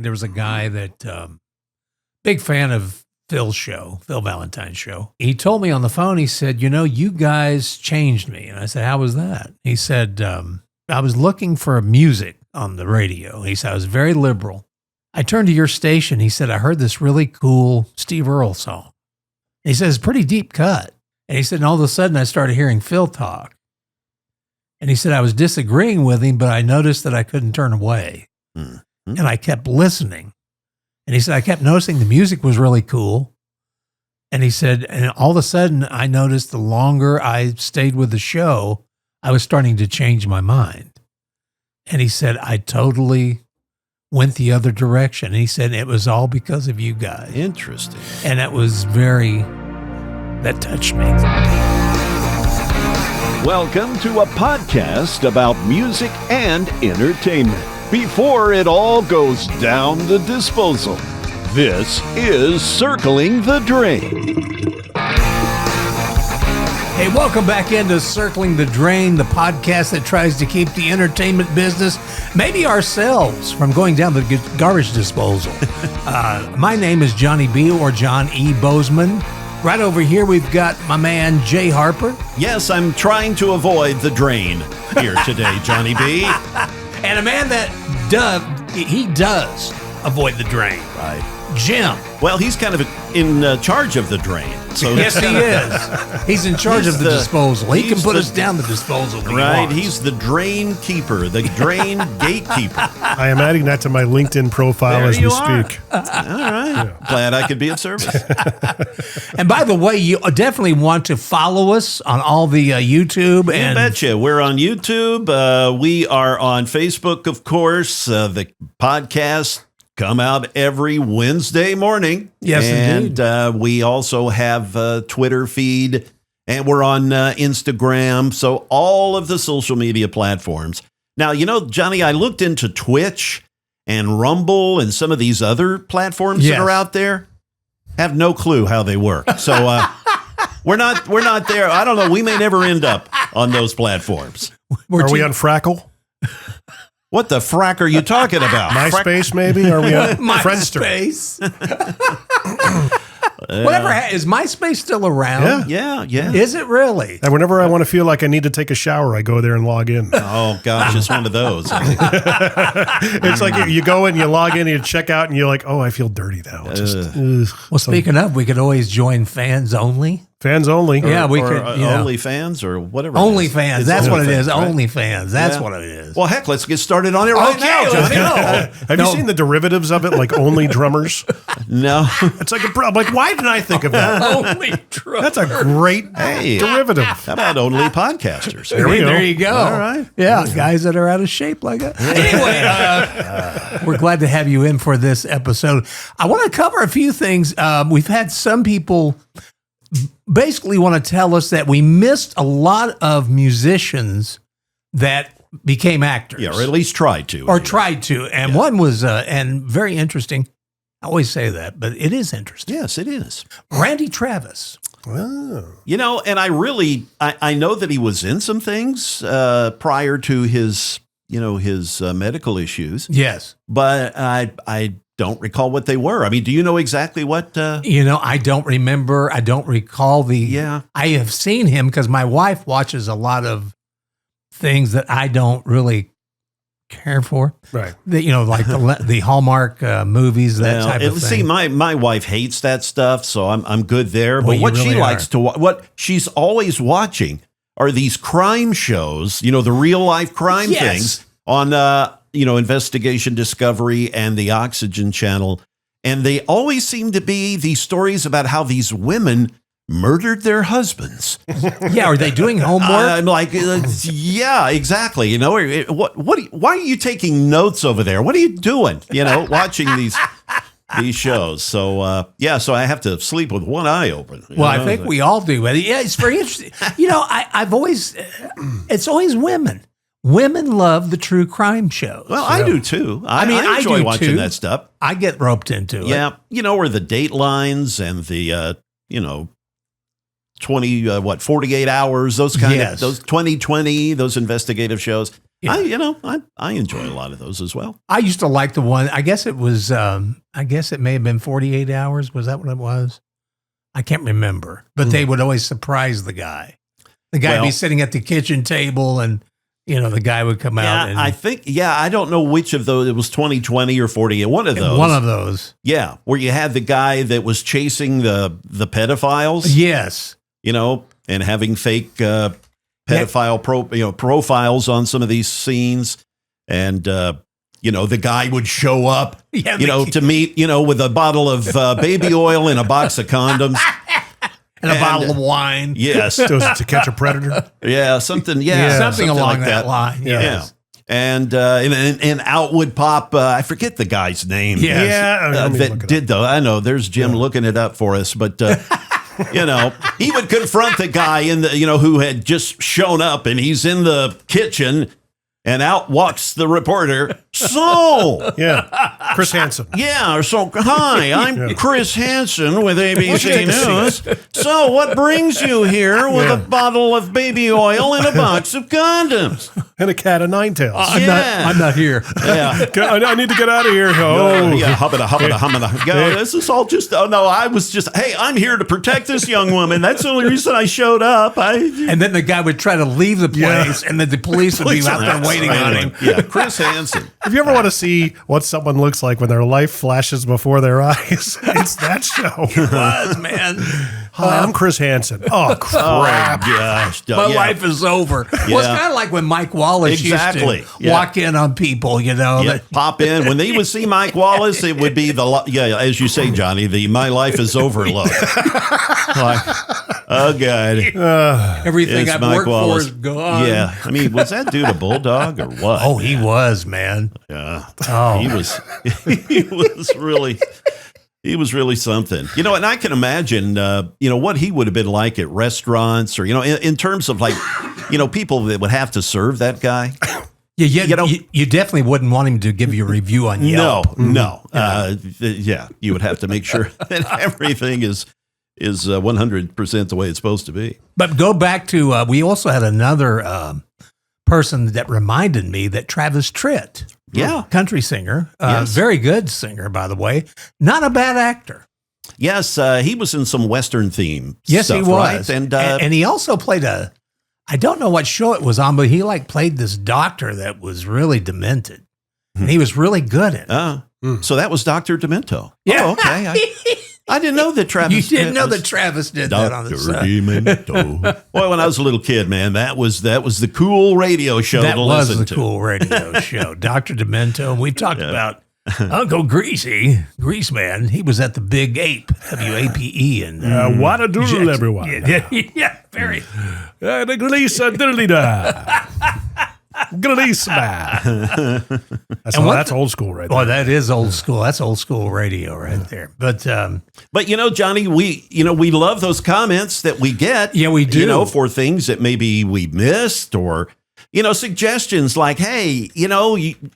There was a guy that, big fan of Phil Valentine's show. He told me on the phone, he said, you guys changed me. And I said, how was that? He said, I was looking for music on the radio. He said, I was very liberal. I turned to your station. He said, I heard this really cool Steve Earle song. He said, it's a pretty deep cut. And he said, and all of a sudden I started hearing Phil talk. And he said, I was disagreeing with him, but I noticed that I couldn't turn away. Mm-hmm. And I kept listening. And he said, I kept noticing the music was really cool. And he said, and all of a sudden I noticed the longer I stayed with the show, I was starting to change my mind. And he said, I totally went the other direction. And he said, it was all because of you guys. Interesting. And that touched me. Welcome to a podcast about music and entertainment. Before it all goes down the disposal, this is Circling the Drain. Hey, welcome back into Circling the Drain, the podcast that tries to keep the entertainment business, maybe ourselves, from going down the garbage disposal. My name is Johnny B, or John E. Bozeman. Right over here, we've got my man, Jay Harper. Yes, I'm trying to avoid the drain here today, Johnny B. And a man that does avoid the drain. Right. Jim. Well, he's kind of in charge of the drain. So yes, he is. He's in charge of the disposal. He can put us down the disposal. Right. He's the drain keeper, the drain gatekeeper. I am adding that to my LinkedIn profile as we speak. All right. Yeah. Glad I could be of service. And by the way, you definitely want to follow us on all the YouTube. And you betcha. We're on YouTube. We are on Facebook, of course. The podcast come out every Wednesday morning. Yes, indeed. And we also have a Twitter feed, and we're on Instagram. So all of the social media platforms. Now, Johnny, I looked into Twitch and Rumble and some of these other platforms that are out there. Have no clue how they work. So we're not there. I don't know. We may never end up on those platforms. Are we on Frackle? What the frack are you talking about? MySpace, maybe? Are we on Friendster? MySpace. Whatever. Is MySpace still around? Yeah. Is it really? And whenever I want to feel like I need to take a shower, I go there and log in. Oh, gosh, it's one of those. It's like you go in, you log in, you check out, and you're like, oh, I feel dirty now. Well, speaking of, we could always join fans only. Fans only. Yeah, we or could. Only fans or whatever. Only fans. That's what it is. Right? Only fans. That's what it is. Well, heck, let's get started on it right now. Let's go. Have you seen the derivatives of it, like only drummers? No. It's like why didn't I think of that? Only drummers. That's a great derivative. How about only podcasters? There you go. All right. Yeah, guys that are out of shape like that. Anyway, we're glad to have you in for this episode. I want to cover a few things. We've had some people basically want to tell us that we missed a lot of musicians that became actors. Yeah, or at least tried to. Tried to. And one was, and very interesting. I always say that, but it is interesting. Yes, it is. Randy Travis. Oh. And I know that he was in some things prior to his medical issues. Yes. But I don't recall what they were. I mean, do you know exactly what? I don't remember. I don't recall I have seen him because my wife watches a lot of things that I don't really care for. Right. Like the Hallmark movies, that type of thing. See, my wife hates that stuff, so I'm good there. But what she likes to what she's always watching are these crime shows, the real life crime things on Investigation Discovery and the Oxygen Channel. And they always seem to be these stories about how these women murdered their husbands. Yeah, are they doing homework? I'm like, yeah, exactly. Why are you taking notes over there? What are you doing? Watching these shows. So so I have to sleep with one eye open. Well, I think we all do. But yeah, it's very interesting. It's always women. Women love the true crime shows. Well, I do too. I enjoy watching that stuff. I get roped into it. Yeah, or the Datelines and the 48 hours, those kind of, those 2020, those investigative shows. Yeah. I enjoy a lot of those as well. I used to like the one, I guess it was, I guess it may have been 48 Hours. Was that what it was? I can't remember. But they would always surprise the guy. The guy would be sitting at the kitchen table and, the guy would come out. And, I think, I don't know which of those. It was 2020 or 48. One of those. One of those. Yeah, where you had the guy that was chasing the pedophiles. Yes. And having fake pedophile profiles on some of these scenes. And, the guy would show up, to meet, with a bottle of baby oil and a box of condoms. And a bottle of wine. Yes. To catch a predator. Yeah, something. Yeah, something along like that line. Yes. Yeah. And out would pop, I forget the guy's name. Yes. That did, though. I know there's Jim looking it up for us, but, he would confront the guy who had just shown up, and he's in the kitchen. And out walks the reporter. So, Chris Hansen. Yeah. So, hi, I'm Chris Hansen with ABC News. So, what brings you here with a bottle of baby oil and a box of condoms? And a cat of nine tails. I'm not here. Yeah. I need to get out of here. Oh, yeah. Hubbada. Go. This is all just. Oh no, I was just. Hey, I'm here to protect this young woman. That's the only reason I showed up. And then the guy would try to leave the place, and then the police would be out there waiting on him. Yeah, Chris Hansen. If you ever want to see what someone looks like when their life flashes before their eyes, it's that show. It was, man. Hi, I'm Chris Hansen. Oh, crap. Oh, gosh. My life is over. Well, it's kind of like when Mike Wallace used to walk in on people, pop in. When they would see Mike Wallace, it would be as you say, Johnny, the "my life is over" look. Like, oh, God. Everything I've worked for is gone. Yeah. I mean, was that dude a bulldog or what? Oh, he was, man. Yeah. Oh. He was really something. And I can imagine, what he would have been like at restaurants or, in terms of like, people that would have to serve that guy. Yeah, you definitely wouldn't want him to give you a review on Yelp. No. You would have to make sure that everything is 100% the way it's supposed to be. But go back to, we also had another person that reminded me that Travis Tritt. Yeah. Country singer. Very good singer, by the way. Not a bad actor. Yes, he was in some Western theme Yes, stuff, he was. right? And he also played I don't know what show it was on, but he played this doctor that was really demented. And he was really good at it. So that was Dr. Demento. Yeah. Oh, okay. I didn't know that Travis. You didn't know that Travis did that on the side. Demento. Boy, when I was a little kid, man, that was the cool radio show that to was listen the to. cool radio show. Dr. Demento. And we've talked about Uncle Greasy, Greaseman. He was at the Big Ape, WAPE. And what a doodle, everyone. Yeah, very. The Gleesa diddly-da. Gleesa. That's old school right there. Well, that is old school. That's old school radio right there. But Johnny, we love those comments that we get. Yeah, we do. For things that maybe we missed or, suggestions like, hey,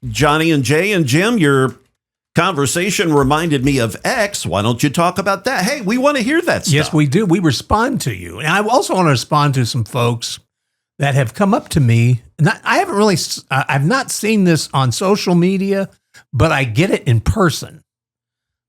Johnny and Jay and Jim, your conversation reminded me of X. Why don't you talk about that? Hey, we want to hear that stuff. Yes, we do. We respond to you. And I also want to respond to some folks that have come up to me. I've not seen this on social media, but I get it in person.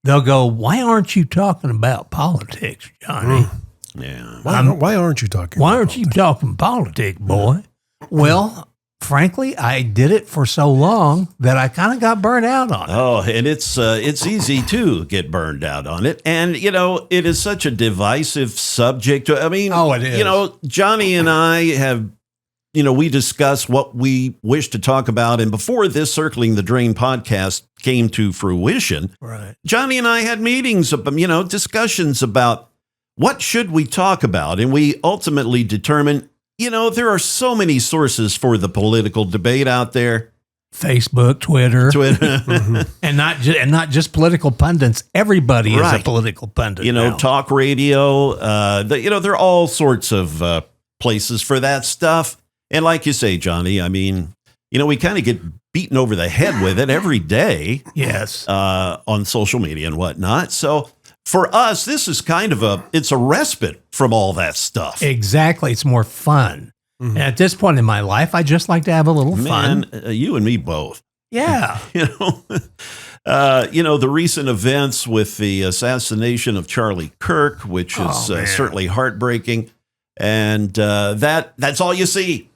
They'll go, why aren't you talking about politics, Johnny? Yeah. Why aren't you talking Why aren't you talking politics, boy? Well, frankly, I did it for so long that I kind of got burnt out on it. Oh, and it's easy to get burned out on it. And, it is such a divisive subject. I mean, it is. Johnny and I have, we discuss what we wish to talk about. And before this Circling the Drain podcast came to fruition, right, Johnny and I had meetings, discussions about what should we talk about. And we ultimately determined, there are so many sources for the political debate out there. Facebook, Twitter. Mm-hmm. and not just political pundits. Everybody is a political pundit. Now. Talk radio. There are all sorts of places for that stuff. And like you say, Johnny, I mean, we kind of get beaten over the head with it every day. Yes. On social media and whatnot. So for us, this is kind of it's a respite from all that stuff. Exactly. It's more fun. And at this point in my life, I just like to have a little fun. You and me both. Yeah. The recent events with the assassination of Charlie Kirk, which is certainly heartbreaking. And that's all you see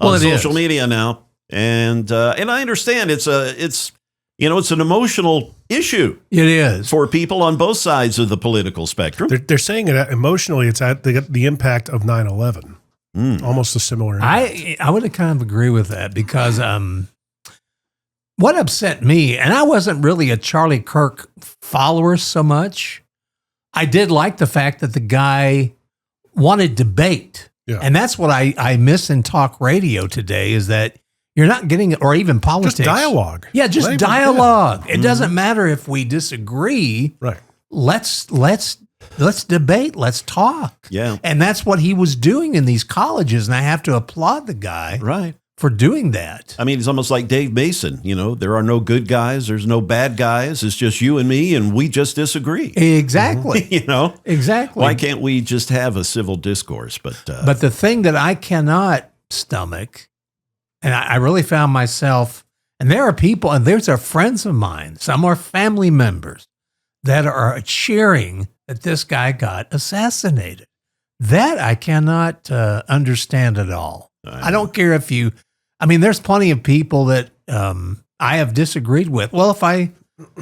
on social media now. And I understand it's an emotional issue. It is for people on both sides of the political spectrum. They're saying it emotionally. It's at the impact of 9/11. Almost a similar impact. I would kind of agree with that because what upset me, and I wasn't really a Charlie Kirk follower so much. I did like the fact that the guy wanted debate. Yeah. And that's what I miss in talk radio today is that you're not getting it, or even politics. Just dialogue. Yeah, just dialogue. It doesn't matter if we disagree. Right. Let's debate. Let's talk. Yeah. And that's what he was doing in these colleges. And I have to applaud the guy for doing that. I mean, it's almost like Dave Mason. There are no good guys. There's no bad guys. It's just you and me, and we just disagree. Exactly. Exactly. Why can't we just have a civil discourse? But the thing that I cannot stomach, and I really found myself, and there are people, and there's our friends of mine, some are family members that are cheering that this guy got assassinated. That I cannot understand at all. I don't care if there's plenty of people that I have disagreed with. Well,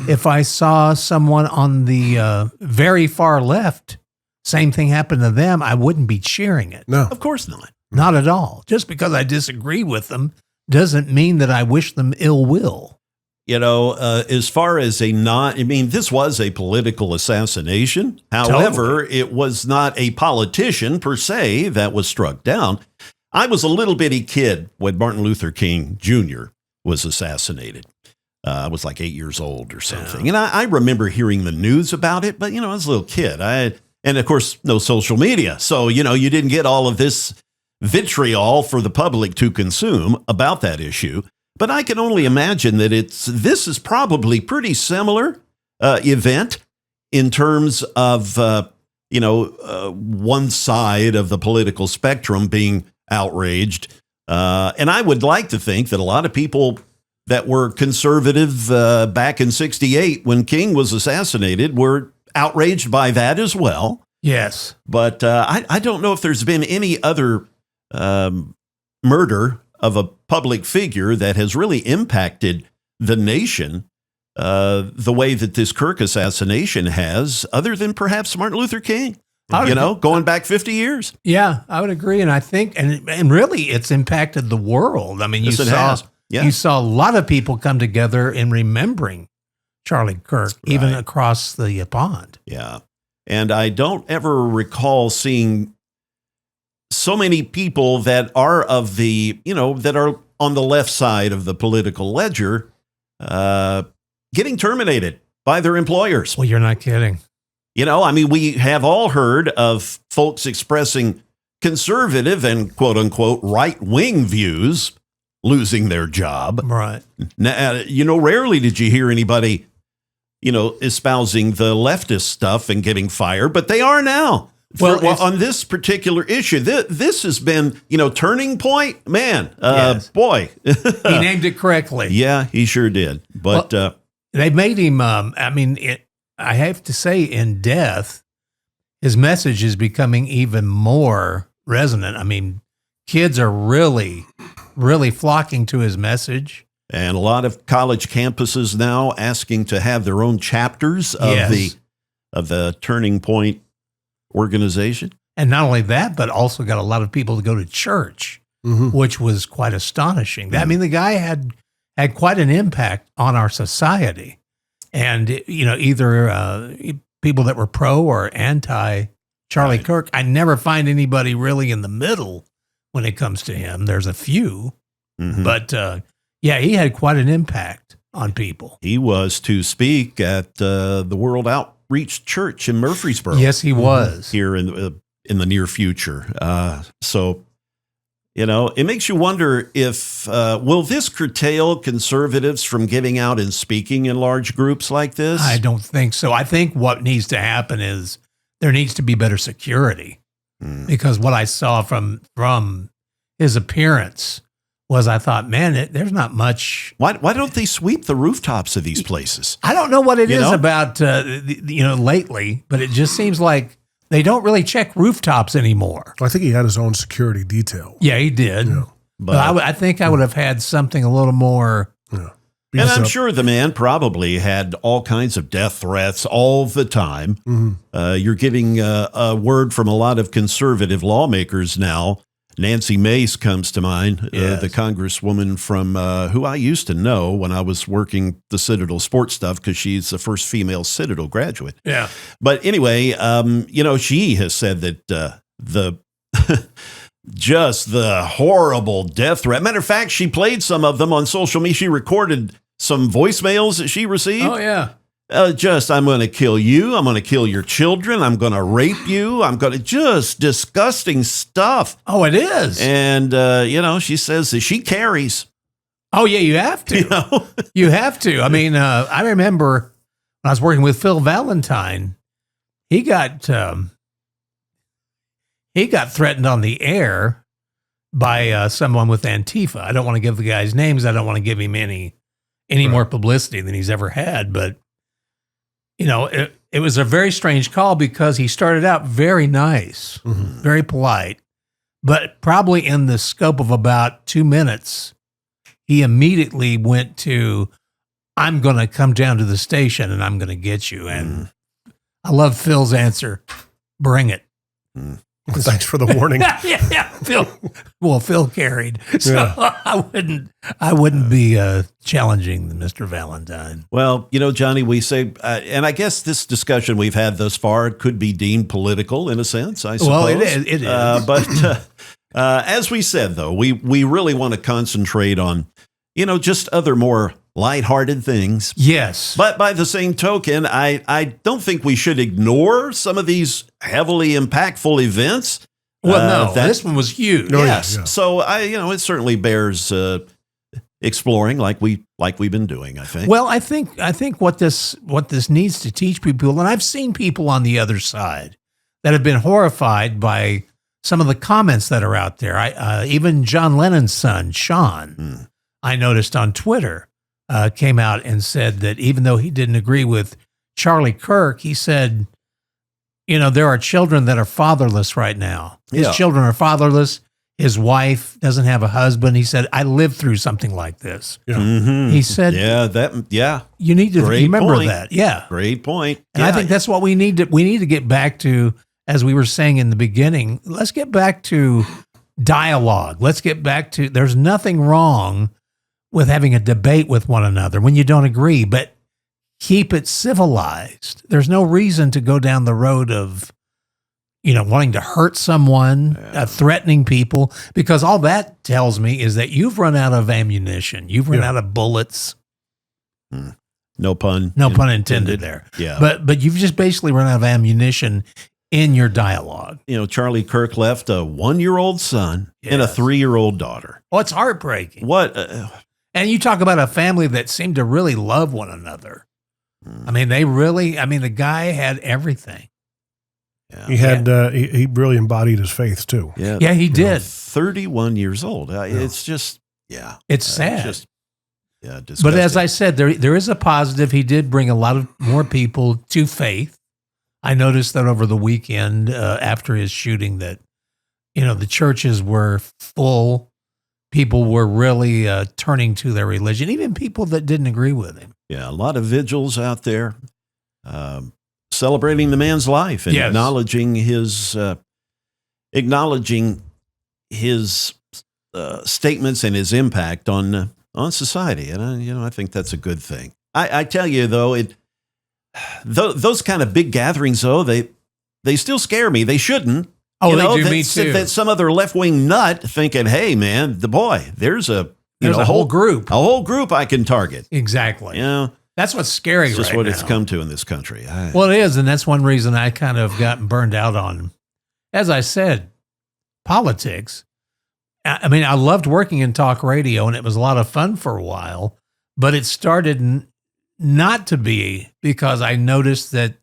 if I saw someone on the very far left, same thing happened to them, I wouldn't be cheering it. No, of course not. Not at all. Just because I disagree with them doesn't mean that I wish them ill will. As far as this was a political assassination. However, It was not a politician per se that was struck down. I was a little bitty kid when Martin Luther King Jr. was assassinated. I was like 8 years old or something. And I remember hearing the news about it, but, I was a little kid. And of course, no social media. So, you didn't get all of this vitriol for the public to consume about that issue. But I can only imagine that this is probably pretty similar event in terms of, one side of the political spectrum being outraged. And I would like to think that a lot of people that were conservative back in 1968 when King was assassinated were outraged by that as well. Yes. But I don't know if there's been any other murder of a public figure that has really impacted the nation the way that this Kirk assassination has, other than perhaps Martin Luther King, going back 50 years. Yeah, I would agree. And I think, and really it's impacted the world. I mean, you saw a lot of people come together in remembering Charlie Kirk, even across the pond. Yeah. And I don't ever recall seeing so many people that are of the, that are on the left side of the political ledger getting terminated by their employers. Well, you're not kidding. We have all heard of folks expressing conservative and quote unquote right-wing views losing their job. Right. Now, rarely did you hear anybody, espousing the leftist stuff and getting fired, but they are now. On this particular issue, this has been, turning point. Man, boy. He named it correctly. Yeah, he sure did. But they made him, I have to say, in death, his message is becoming even more resonant. I mean, kids are really, really flocking to his message. And a lot of college campuses now asking to have their own chapters of the Turning Point organization. And not only that, but also got a lot of people to go to church, which was quite astonishing. I mean, the guy had quite an impact on our society. And, either people that were pro or anti Charlie Kirk, I never find anybody really in the middle when it comes to him. There's a few, but he had quite an impact on people. He was to speak at the World Outreach Church in Murfreesboro. Yes, he was. Here in the near future. It makes you wonder if, will this curtail conservatives from getting out and speaking in large groups like this? I don't think so. I think what needs to happen is there needs to be better security. Because what I saw from his appearance was, I thought, man, there's not much. Why don't they sweep the rooftops of these places? I don't know what it You is know? about, lately, but it just seems like they don't really check rooftops anymore. I think he had his own security detail. Yeah, he did. Yeah. But I think I would have had something a little more. Yeah. And I'm Up. sure the man probably had all kinds of death threats all the time. You're getting a word from a lot of conservative lawmakers now. Nancy Mace comes to mind, Yes. the congresswoman from who I used to know when I was working the Citadel sports stuff, because she's the first female Citadel graduate. Yeah. But anyway, she has said that the just the horrible death threat. Matter of fact, she played some of them on social media. She recorded some voicemails that she received. Oh, yeah. I'm going to kill you. I'm going to kill your children. I'm going to rape you. I'm going to just disgusting stuff. Oh, it is. And, she says that she carries. Oh, yeah, you have to. You know? You have to. I mean, I remember when I was working with Phil Valentine, he got threatened on the air by someone with Antifa. I don't want to give the guy's names. I don't want to give him any more publicity than he's ever had. But, it was a very strange call because he started out very nice, very polite, but probably in the scope of about 2 minutes, he immediately went to, I'm going to come down to the station and I'm going to get you. And I love Phil's answer. Bring it. Thanks for the warning. yeah. Phil carried. So Yeah. I wouldn't be challenging Mr. Valentine. Well, Johnny, we say, and I guess this discussion we've had thus far could be deemed political in a sense, I suppose. Well, it is. But as we said, though, we really want to concentrate on, just other more lighthearted things. Yes. But by the same token, I don't think we should ignore some of these heavily impactful events. Well, no, this one was huge. Oh, Yes. yeah. So it certainly bears exploring like we've been doing, I think. Well, I think what this needs to teach people, and I've seen people on the other side that have been horrified by some of the comments that are out there. Even John Lennon's son, Sean, I noticed on Twitter, came out and said that even though he didn't agree with Charlie Kirk, he said, there are children that are fatherless right now. His children are fatherless. His wife doesn't have a husband. He said, I lived through something like this. Yeah. Mm-hmm. He said, you need to Great remember point. that. Yeah. Great point. And I think that's what we need to get back to, as we were saying in the beginning. Let's get back to dialogue. Let's get back to, there's nothing wrong with having a debate with one another when you don't agree, but keep it civilized. There's no reason to go down the road of, wanting to hurt someone, threatening people, because all that tells me is that you've run out of ammunition. You've run out of bullets. No pun. No pun intended there. Yeah. But you've just basically run out of ammunition in your dialogue. Charlie Kirk left a 1-year-old son and a 3-year-old daughter. Oh, it's heartbreaking. What? And you talk about a family that seemed to really love one another. I mean, the guy had everything. Yeah. He had he really embodied his faith too. Yeah, he did. 31 years old. It's just, It's sad. It's just, disgusting. But as I said, there is a positive. He did bring a lot of more people to faith. I noticed that over the weekend after his shooting that, the churches were full. People were really turning to their religion, even people that didn't agree with him. Yeah, a lot of vigils out there celebrating the man's life and acknowledging his statements and his impact on society. And I think that's a good thing. I tell you though, those kind of big gatherings though, they still scare me. They shouldn't. Oh, they do me too. That some other left-wing nut thinking, hey man, there's a whole group. A whole group I can target. Exactly. That's what's scary It's just right what now. it's come to in this country. Well, it is, and that's one reason I kind of gotten burned out on, as I said, politics. I mean, I loved working in talk radio, and it was a lot of fun for a while, but it started not to be because I noticed that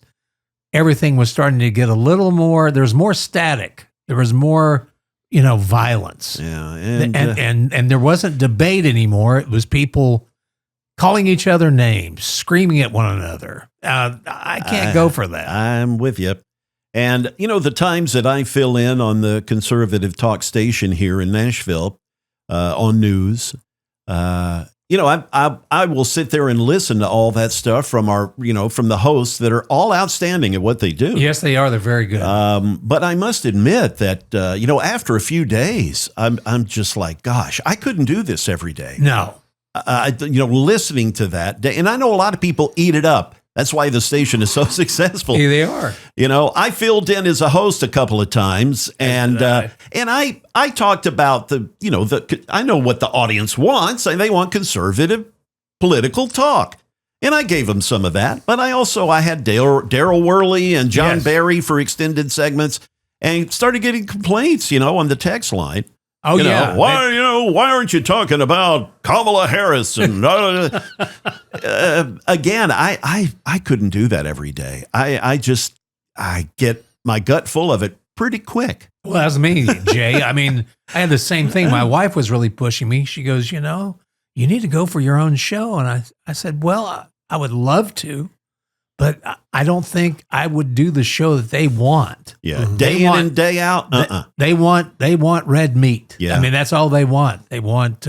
everything was starting to get a little more, there was more static. There was more violence. Yeah. And there wasn't debate anymore. It was people calling each other names, screaming at one another. I can't go for that. I'm with you. And, the times that I fill in on the conservative talk station here in Nashville on news, I will sit there and listen to all that stuff from from the hosts that are all outstanding at what they do. Yes, they are. They're very good. But I must admit that, after a few days, I'm just like, gosh, I couldn't do this every day. No. Listening to that, and I know a lot of people eat it up. That's why the station is so successful. Yeah, they are. I filled in as a host a couple of times, and I talked about I know what the audience wants. They want conservative political talk, and I gave them some of that. But I had Daryl Worley and John Barry for extended segments, and started getting complaints, on the text line. Oh, yeah. Why aren't you talking about Kamala Harris? And again, I couldn't do that every day. I get my gut full of it pretty quick. Well, that's me, Jay. I mean, I had the same thing. My wife was really pushing me. She goes, you need to go for your own show. And I said, well, I would love to, but I don't think I would do the show that they want. Yeah, day in and day out. They want red meat. Yeah. I mean, that's all they want. They want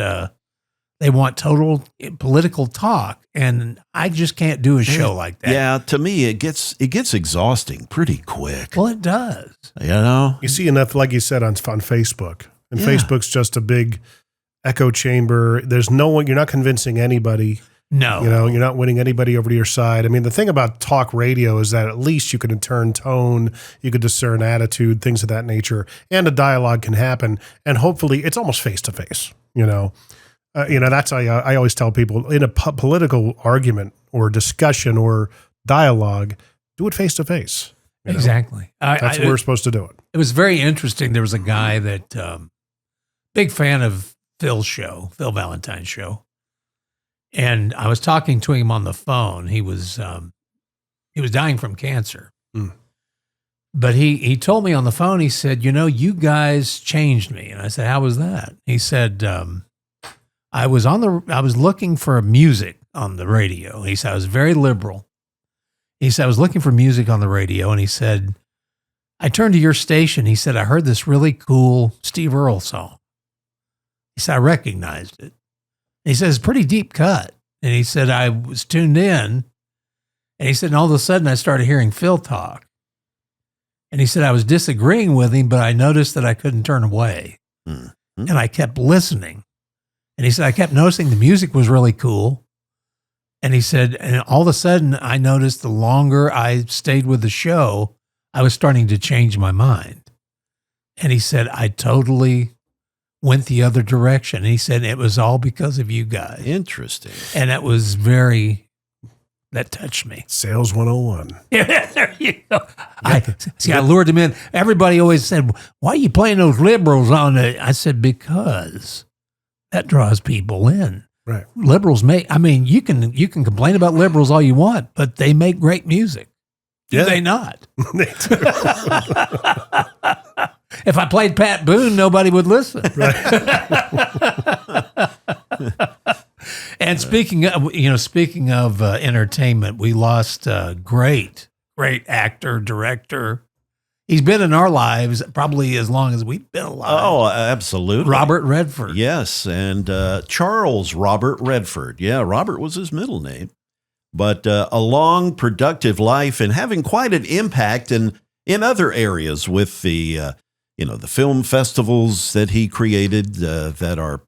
total political talk, and I just can't do a show like that. Yeah, to me, it gets exhausting pretty quick. Well, it does. You see enough, like you said, on Facebook, and Facebook's just a big echo chamber. There's no one. You're not convincing anybody. No. You're not winning anybody over to your side. I mean, the thing about talk radio is that at least you can discern tone, you can discern attitude, things of that nature, and a dialogue can happen. And hopefully it's almost face to face, that's how I always tell people in a political argument or discussion or dialogue, do it face to face. Exactly. That's what we're supposed to do it. It was very interesting. There was a guy that, big fan of Phil Valentine's show. And I was talking to him on the phone. He was dying from cancer. Mm. But he told me on the phone, he said, you guys changed me. And I said, how was that? He said, I was looking for music on the radio. He said, I was very liberal. He said, I was looking for music on the radio. And he said, I turned to your station. He said, I heard this really cool Steve Earle song. He said, I recognized it. He said, it's a pretty deep cut. And he said, I was tuned in. And he said, and all of a sudden I started hearing Phil talk. And he said, I was disagreeing with him, but I noticed that I couldn't turn away. Mm-hmm. And I kept listening. And he said, I kept noticing the music was really cool. And he said, and all of a sudden I noticed the longer I stayed with the show, I was starting to change my mind. And he said, I totally went the other direction. And he said, it was all because of you guys. Interesting. And that was that touched me. Sales 101. Yeah, there you go. I lured him in. Everybody always said, why are you playing those liberals on it? I said, because that draws people in. Right. Liberals you can complain about liberals all you want, but they make great music. Do they not? They do. If I played Pat Boone, nobody would listen. Right. And speaking of entertainment, we lost a great actor, director. He's been in our lives probably as long as we've been alive. Oh, absolutely. Robert Redford. Yes, and Charles Robert Redford. Yeah, Robert was his middle name. But a long, productive life and having quite an impact in other areas with the the film festivals that he created that are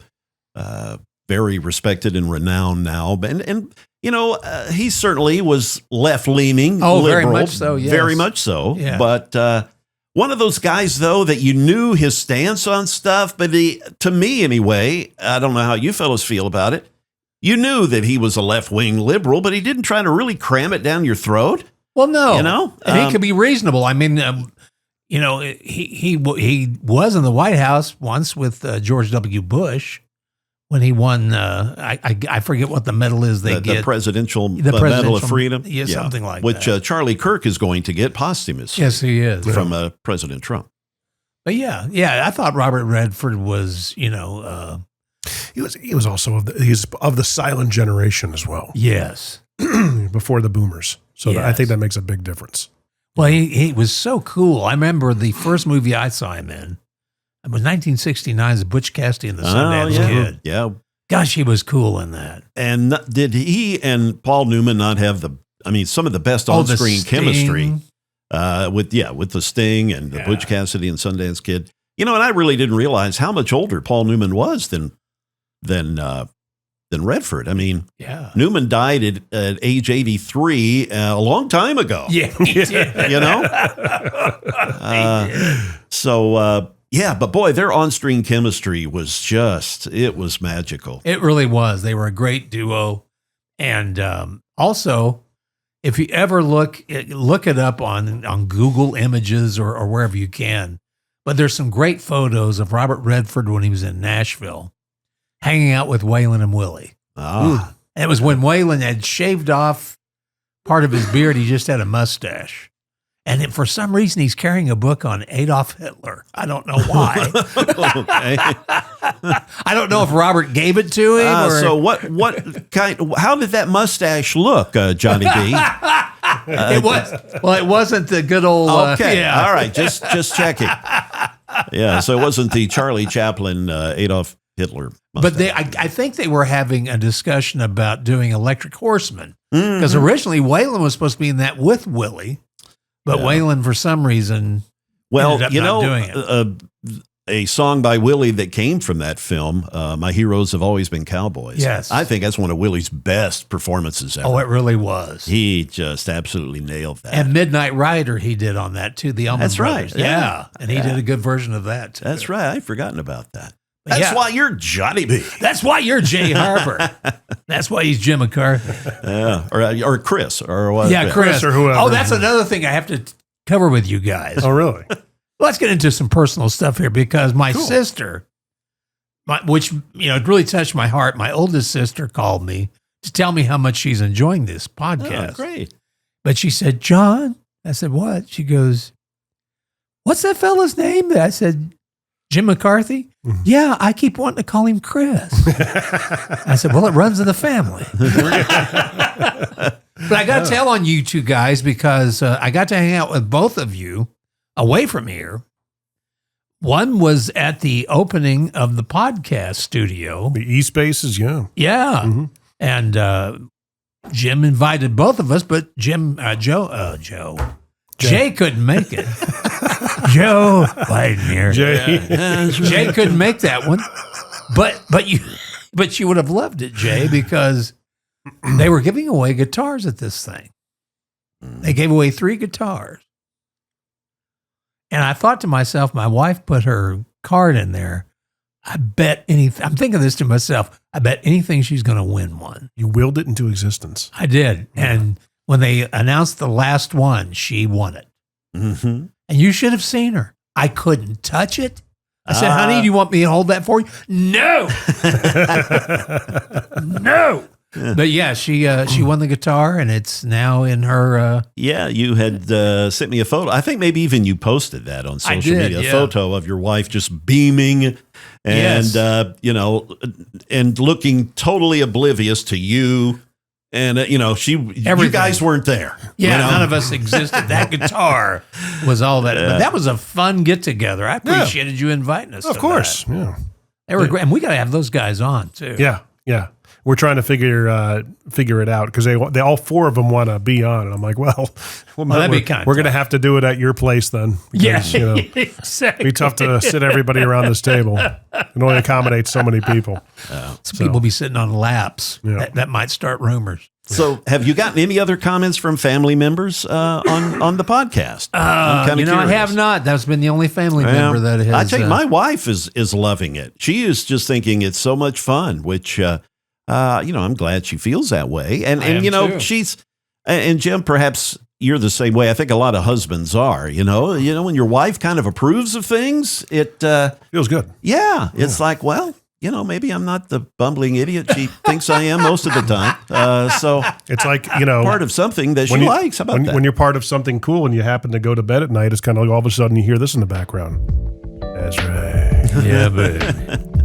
very respected and renowned now. And he certainly was left-leaning, liberal, very much so, yes. Very much so. Yeah. But one of those guys, though, that you knew his stance on stuff, but to me anyway, I don't know how you fellows feel about it, you knew that he was a left-wing liberal, but he didn't try to really cram it down your throat. Well, no. And he could be reasonable. I mean, he was in the White House once with George W. Bush when he won. I forget what the medal is they get. The Presidential Medal of Freedom. Yeah, something like that. Which Charlie Kirk is going to get posthumously. Yes, he is. From President Trump. But yeah, I thought Robert Redford was, He was also he's of the silent generation as well. yes. Before the boomers. So I Yes. think that makes a big difference. Well, he was so cool. I remember the first movie I saw him in. It was 1969's Butch Cassidy and the Sundance Kid. Yeah. Gosh, he was cool in that. And did he and Paul Newman not have some of the best on-screen The Sting. chemistry with the Sting and the Butch Cassidy and Sundance Kid? And I really didn't realize how much older Paul Newman was than Redford. I mean, Newman died at age 83 a long time ago. Yeah, he did. But boy, their on-screen chemistry was it was magical. It really was. They were a great duo. And also, if you ever look it up on Google Images or wherever you can, but there's some great photos of Robert Redford when he was in Nashville, hanging out with Waylon and Willie. Ah. And it was when Waylon had shaved off part of his beard. He just had a mustache. And for some reason, he's carrying a book on Adolf Hitler. I don't know why. Okay. I don't know if Robert gave it to him. So how did that mustache look, Johnny B? It wasn't the good old. Okay. All right. Just checking. Yeah. So it wasn't the Charlie Chaplin, Adolf Hitler mustache. But I think they were having a discussion about doing Electric Horseman because originally Waylon was supposed to be in that with Willie, but Waylon for some reason ended up not doing it. A song by Willie that came from that film, My Heroes Have Always Been Cowboys. Yes. I think that's one of Willie's best performances ever. Oh, it really was. He just absolutely nailed that. And Midnight Rider he did on that too. The Allman That's Brothers. right. Yeah. And he did a good version of that too. That's right. I'd forgotten about that. But That's why you're Johnny B. That's why you're Jay Harper. That's why he's Jim McCarthy. Yeah. Or Chris or what? Yeah, Chris or whoever. Oh, that's another thing I have to cover with you guys. Oh, really? Let's get into some personal stuff here because my sister, which it really touched my heart. My oldest sister called me to tell me how much she's enjoying this podcast. Oh, great. But she said, "John," I said, "What?" She goes, "What's that fella's name?" I said, "Jim McCarthy." Mm-hmm. Yeah, I keep wanting to call him Chris. I said, "Well, it runs in the family." But I got to tell on you two guys because I got to hang out with both of you away from here. One was at the opening of the podcast studio. The E-Spaces, yeah. Yeah. Mm-hmm. And Jim invited both of us, but Jay couldn't make it. Joe Biden here. Jay couldn't make that one. But you would have loved it, Jay, because they were giving away guitars at this thing. They gave away 3 guitars. And I thought to myself, my wife put her card in there. I bet anything, I'm thinking this to myself, I bet anything she's going to win one. You willed it into existence. I did. Yeah. And when they announced the last one, she won it. Mm-hmm. And you should have seen her. I couldn't touch it. I said, honey, do you want me to hold that for you? No. No. But yeah, she won the guitar, and it's now in her. Yeah, you had sent me a photo. I think maybe even you posted that on social media. A photo of your wife just beaming, and and looking totally oblivious to you. And you guys weren't there. Yeah, none of us existed. That guitar was all that. But that was a fun get together. I appreciated you inviting us. Of course, that. Yeah, they were great, and we got to have those guys on too. Yeah. We're trying to figure it out because they all 4 of them want to be on, and I'm like, well that'd be kind of we're going to have to do it at your place then. Because, exactly. It'd be tough to sit everybody around this table and only accommodate so many people. People be sitting on laps. Yeah. That might start rumors. So, have you gotten any other comments from family members on the podcast? I have not. That's been the only family member that has. I tell you, my wife is loving it. She is just thinking it's so much fun, which. I'm glad she feels that way. And she's, and Jim, perhaps you're the same way. I think a lot of husbands are, when your wife kind of approves of things, it feels good. Yeah. It's like, well, maybe I'm not the bumbling idiot she thinks I am most of the time. So it's like, part of something that she likes. How about that? When you're part of something cool and you happen to go to bed at night, it's kind of like all of a sudden you hear this in the background. That's right. Yeah, baby.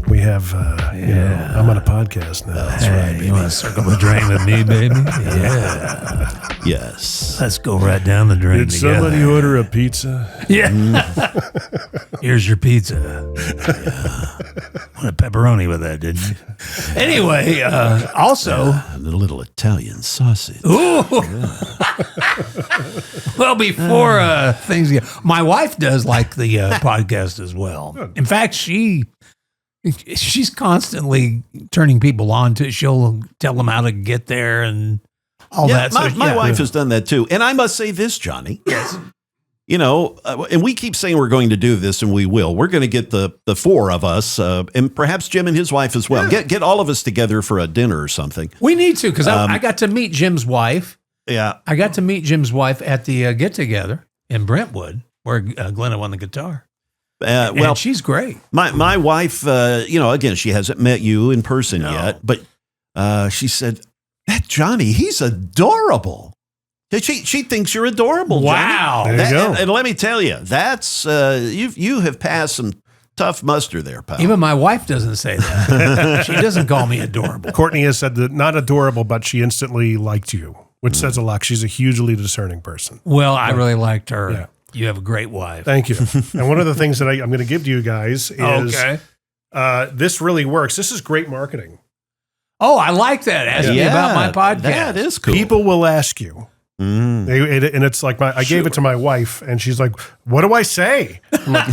We have, I'm on a podcast now. That's right. Baby. You want to circle the drain with me, baby? Yeah. Yes. Let's go right down the drain. Did somebody order a pizza? Yeah. Here's your pizza. Yeah. Want a pepperoni with that, didn't you? Anyway, also a little Italian sausage. Ooh. Well, before things get, my wife does like the podcast as well. In fact, she's constantly turning people on to. She'll tell them how to get there and all that. My wife has done that too. And I must say this, Johnny. Yes. You know, and we keep saying we're going to do this, and we will. We're going to get the four of us, and perhaps Jim and his wife as well. Yeah. Get all of us together for a dinner or something. We need to, because I got to meet Jim's wife. Yeah. I got to meet Jim's wife at the get-together in Brentwood, where Glenna won the guitar. Well, she's great. My wife, again, she hasn't met you in person yet, but she said, that Johnny, he's adorable. She thinks you're adorable. Wow. Johnny. There you go. And let me tell you, that's you have passed some tough muster there, pal. Even my wife doesn't say that. She doesn't call me adorable. Courtney has said that not adorable, but she instantly liked you, which says a lot. She's a hugely discerning person. Well, I really liked her. Yeah. You have a great wife. Thank you. And one of the things that I'm going to give to you guys is this really works. This is great marketing. Oh, I like that. Ask me about my podcast. That is cool. People will ask you. And it's like I gave it to my wife, and she's like, "What do I say?" I'm like,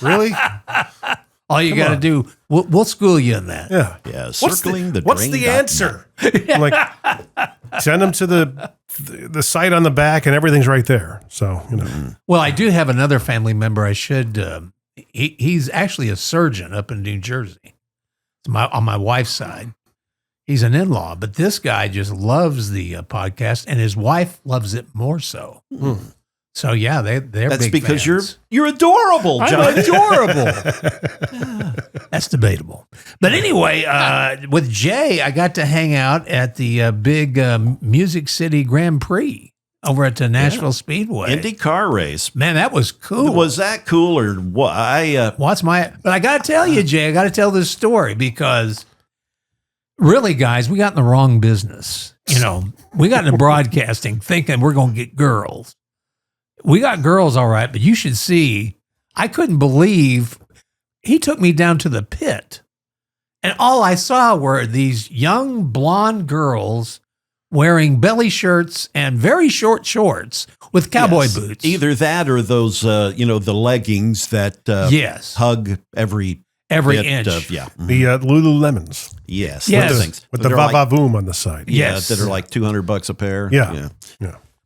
really? All you got to do, we'll school you in that. Yeah. Yeah. What's the answer? I'm like, send them to the site on the back, and everything's right there. So Well, I do have another family member. I should. He's actually a surgeon up in New Jersey. On my wife's side. He's an in-law, but this guy just loves the podcast, and his wife loves it more so. So yeah, they're That's big because fans. you're adorable, John. I'm adorable. Yeah, that's debatable. But anyway, with Jay, I got to hang out at the big Music City Grand Prix over at the Nashville Speedway. Indy car race. Man, that was cool. Was that cool or what? But I got to tell you, Jay, I got to tell this story because really, guys, we got in the wrong business. We got into broadcasting thinking we're going to get girls. We got girls, all right, but you should see, I couldn't believe he took me down to the pit. And all I saw were these young blonde girls wearing belly shirts and very short shorts with cowboy boots. Either that or those, the leggings that hug every The inch. Lululemons. Yes. Yes. Those things. With the va-va-voom on the side. Yes. That are like $200 a pair. Yeah.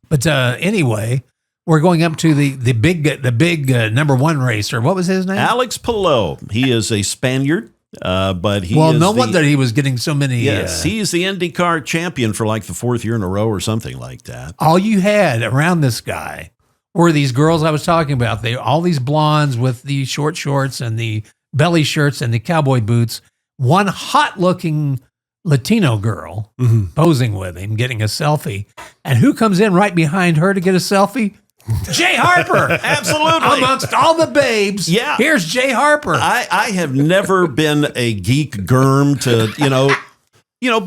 But anyway, we're going up to the big number one racer. What was his name? Alex Palou. He is a Spaniard, but he well, is no wonder he was getting so many. Yes, he's the IndyCar champion for like the 4th year in a row or something like that. All you had around this guy were these girls I was talking about. All these blondes with the short shorts and the belly shirts and the cowboy boots. One hot-looking Latino girl posing with him, getting a selfie. And who comes in right behind her to get a selfie? Jay Harper. Absolutely. Amongst all the babes, here's Jay Harper. I have never been a geek germ to,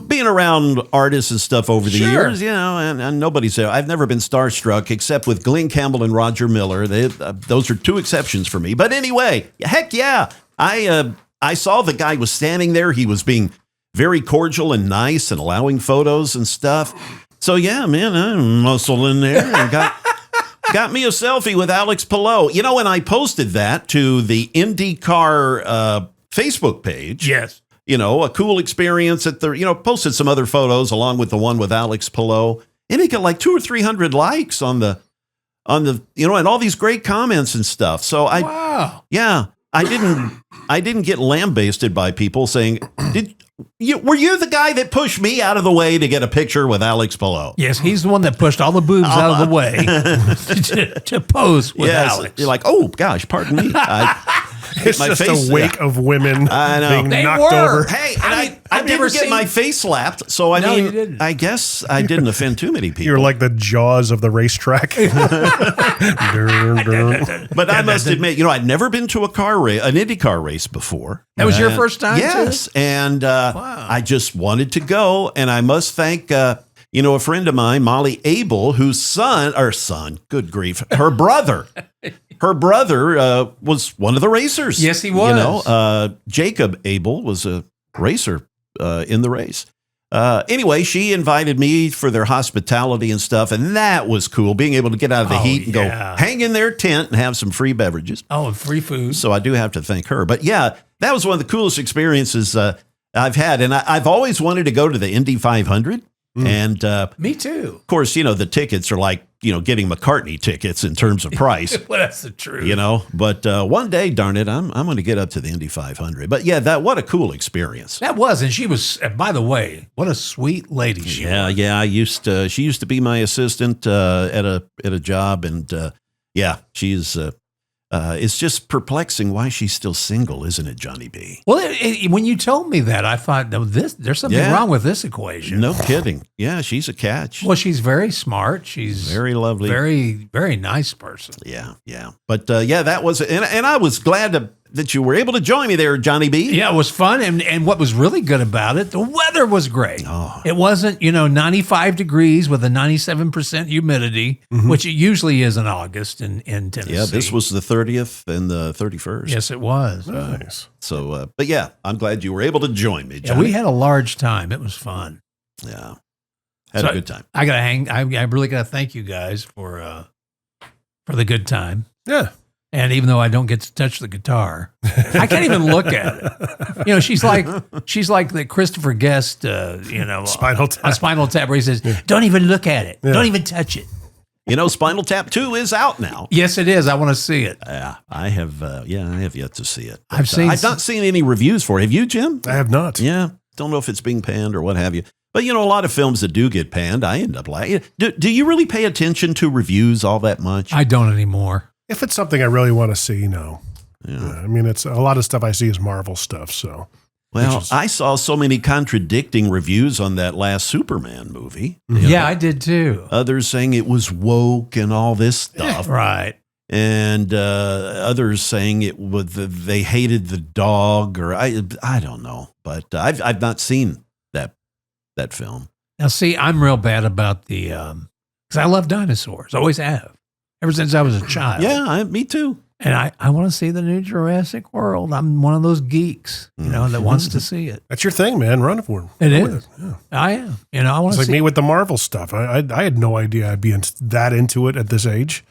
being around artists and stuff over the years, and nobody's there. I've never been starstruck except with Glenn Campbell and Roger Miller. Those are two exceptions for me. But anyway, heck yeah. I saw the guy was standing there. He was being very cordial and nice and allowing photos and stuff. So yeah, man, I muscled in there and got me a selfie with Alex Palou. And I posted that to the IndyCar Facebook page. Yes. A cool experience at the, posted some other photos along with the one with Alex Palou. And it got like 200 or 300 likes on the, and all these great comments and stuff. So wow. Yeah, I didn't get lambasted by people saying, were you the guy that pushed me out of the way to get a picture with Alex Palou? Yes, he's the one that pushed all the boobs out of the way to pose with Alex. You're like, oh gosh, pardon me. It's my just face, a wake of women I know. being They knocked were. over. Hey, and I I've never didn't get seen- my face slapped, so I No, mean, you didn't. I guess I didn't offend too many people. You're like the Jaws of the racetrack. Dun, dun. But I must admit, I'd never been to an IndyCar race before. That was your And- first time, too? Yes, and Wow. I just wanted to go, and I must thank a friend of mine, Molly Abel, whose son, good grief, her brother was one of the racers. Yes, he was. Jacob Abel was a racer in the race. Anyway, she invited me for their hospitality and stuff, and that was cool, being able to get out of the heat and go hang in their tent and have some free beverages. Oh, and free food. So I do have to thank her. But yeah, that was one of the coolest experiences I've had. And I've always wanted to go to the Indy 500. And Me too. of course, the tickets are like, getting McCartney tickets in terms of price. Well, that's the truth. But one day, darn it, I'm going to get up to the Indy 500. But yeah, what a cool experience. That was, and she was, by the way, what a sweet lady she was. Yeah. She used to be my assistant at a job. And she's, it's just perplexing why she's still single, isn't it, Johnny B? Well, when you told me that, I thought, no, there's something wrong with this equation. No kidding. Yeah, she's a catch. Well, she's very smart. She's Very lovely. very, very nice person. Yeah. But that was, and I was glad that you were able to join me there, Johnny B. Yeah, it was fun. And what was really good about it, the weather was great. Oh. It wasn't, 95 degrees with a 97% humidity, which it usually is in August in Tennessee. Yeah, this was the 30th and the 31st. Yes, it was. Nice. So, but yeah, I'm glad you were able to join me, Yeah, Johnny. we had a large time. It was fun. Yeah. Had a good time. I gotta I really gotta thank you guys for the good time. Yeah. And even though I don't get to touch the guitar, I can't even look at it. She's like the Christopher Guest, Spinal Tap. on Spinal Tap, where he says, "Don't even look at it. Yeah. Don't even touch it." Spinal Tap 2 is out now. Yes, it is. I want to see it. Yeah, I have. I have yet to see it. I've seen I've not seen any reviews for it. Have you, Jim? I have not. Yeah, don't know if it's being panned or what have you. But a lot of films that do get panned, I end up liking. Do you really pay attention to reviews all that much? I don't anymore. If it's something I really want to see, no. Yeah. I mean, it's a lot of stuff I see is Marvel stuff. So, Well, I saw so many contradicting reviews on that last Superman movie. Yeah, I did too. Others saying it was woke and all this stuff. Right. And others saying they hated the dog, or I don't know. But I've not seen that film. Now, see, I'm real bad about the because I love dinosaurs. Always have. Ever since I was a child. Yeah, me too. And I want to see the new Jurassic World. I'm one of those geeks, that wants to see it. that's your thing, man. Run for it. It Go is. with it. Yeah. I am. I want It's to like see. me with the Marvel stuff. I had no idea I'd be that into it at this age.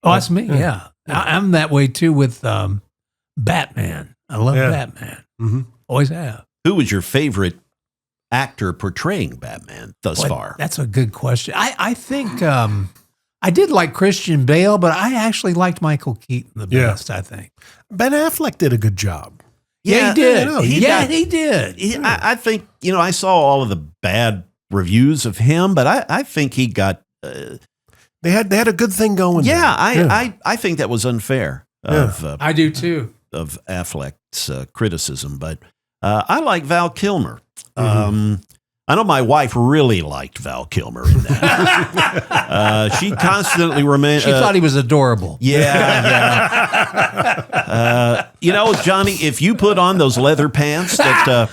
Oh, that's me. Yeah. I'm that way too with Batman. I love Batman. Mm-hmm. Always have. Who was your favorite actor portraying Batman thus Boy, far? That's a good question. I think I did like Christian Bale, but I actually liked Michael Keaton the best, I think. Ben Affleck did a good job. Yeah, he did. he he did. I think, I saw all of the bad reviews of him, but I think he got... They had a good thing going. Yeah, there. I think that was unfair of I do too. of Affleck's criticism, but I like Val Kilmer. I know my wife really liked Val Kilmer in that. She constantly remained. She thought he was adorable. Yeah. Johnny, if you put on those leather pants that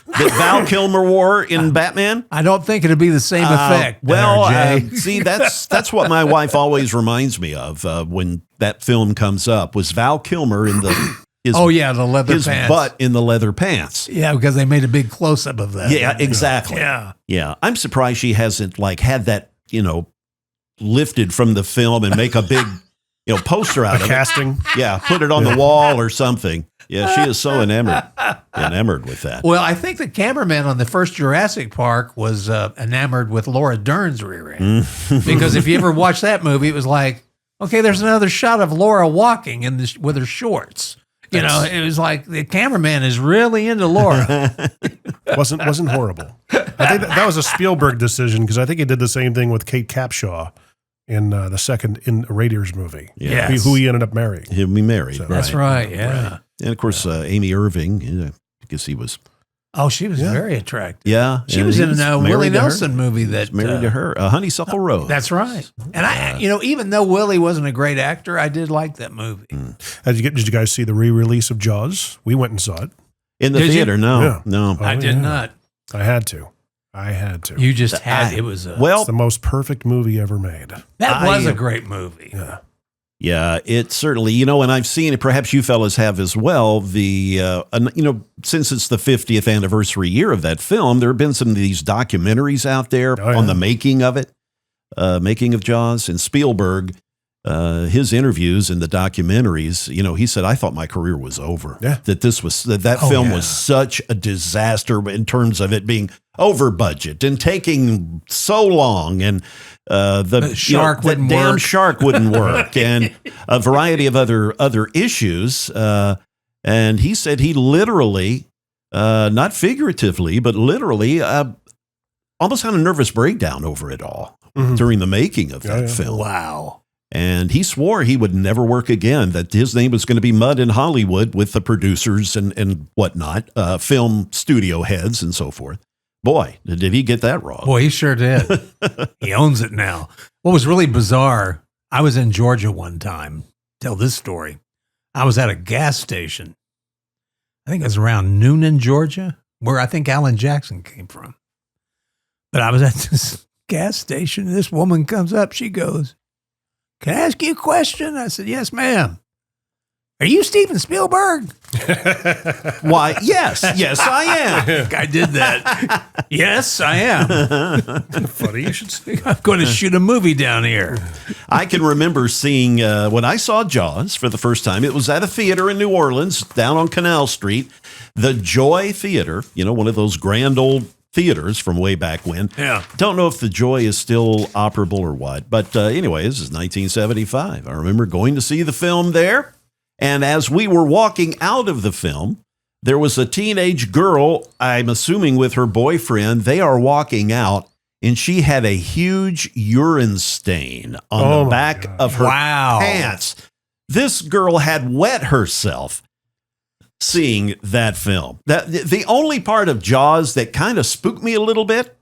Val Kilmer wore in Batman, I don't think it'd be the same effect. Jay. see, that's what my wife always reminds me of when that film comes up. Was Val Kilmer in the his the leather his pants. butt in the leather pants? Yeah, because they made a big close up of that. Yeah, exactly. Yeah. I'm surprised she hasn't had that lifted from the film and make a big poster out of casting. it. Yeah, put it on the wall or something. Yeah, she is so enamored with that. Well, I think the cameraman on the first Jurassic Park was enamored with Laura Dern's rear end. Because if you ever watch that movie, it was like, okay, there's another shot of Laura walking with her shorts. It was like the cameraman is really into Laura. wasn't horrible. I think that was a Spielberg decision because I think he did the same thing with Kate Capshaw. in the second in Raiders movie. Yes. Who he ended up marrying. He'll be married. So- That's right. Yeah. Right. And of course, Amy Irving, I guess he was. Oh, she was very attractive. Yeah. She and was he in a married Willie to her. Nelson movie that He's married to her, Honeysuckle Rose. That's right. And I, even though Willie wasn't a great actor, I did like that movie. Did you guys see the re-release of Jaws? We went and saw it. In the Did you? theater. No, Yeah. no. I did not. I had to. You just had it was a It's the most perfect movie ever made. that was a great movie. Yeah. Yeah, it certainly, and I've seen it, perhaps you fellas have as well, since it's the 50th anniversary year of that film, there have been some of these documentaries out there on the making of it, making of Jaws, and Spielberg, his interviews in the documentaries, he said, I thought my career was over. Yeah. That film was such a disaster in terms of it being over budget and taking so long, and the shark wouldn't the damn work. shark wouldn't work, and a variety of other issues. And he said he literally, not figuratively, but literally, almost had a nervous breakdown over it all during the making of that film. Wow. And he swore he would never work again, that his name was going to be mud in Hollywood with the producers and whatnot, film studio heads and so forth. Boy, did he get that wrong. Boy, he sure did. He owns it now. What was really bizarre, I was in Georgia one time. Tell this story. I was at a gas station. I think it was around Noonan, Georgia, where I think Alan Jackson came from. But I was at this gas station, and this woman comes up. She goes, "Can I ask you a question?" I said, "Yes, ma'am." "Are you Steven Spielberg?" Why, yes, I am. I did that. Yes, I am. Funny you should say. I'm going to shoot a movie down here. I can remember seeing, when I saw Jaws for the first time, it was at a theater in New Orleans, down on Canal Street, the Joy Theater, one of those grand old theaters from way back when. Yeah. Don't know if the Joy is still operable or what, but anyway, this is 1975. I remember going to see the film there. And as we were walking out of the film, there was a teenage girl, I'm assuming with her boyfriend. They are walking out, and she had a huge urine stain on the back of her pants. This girl had wet herself seeing that film. The only part of Jaws that kind of spooked me a little bit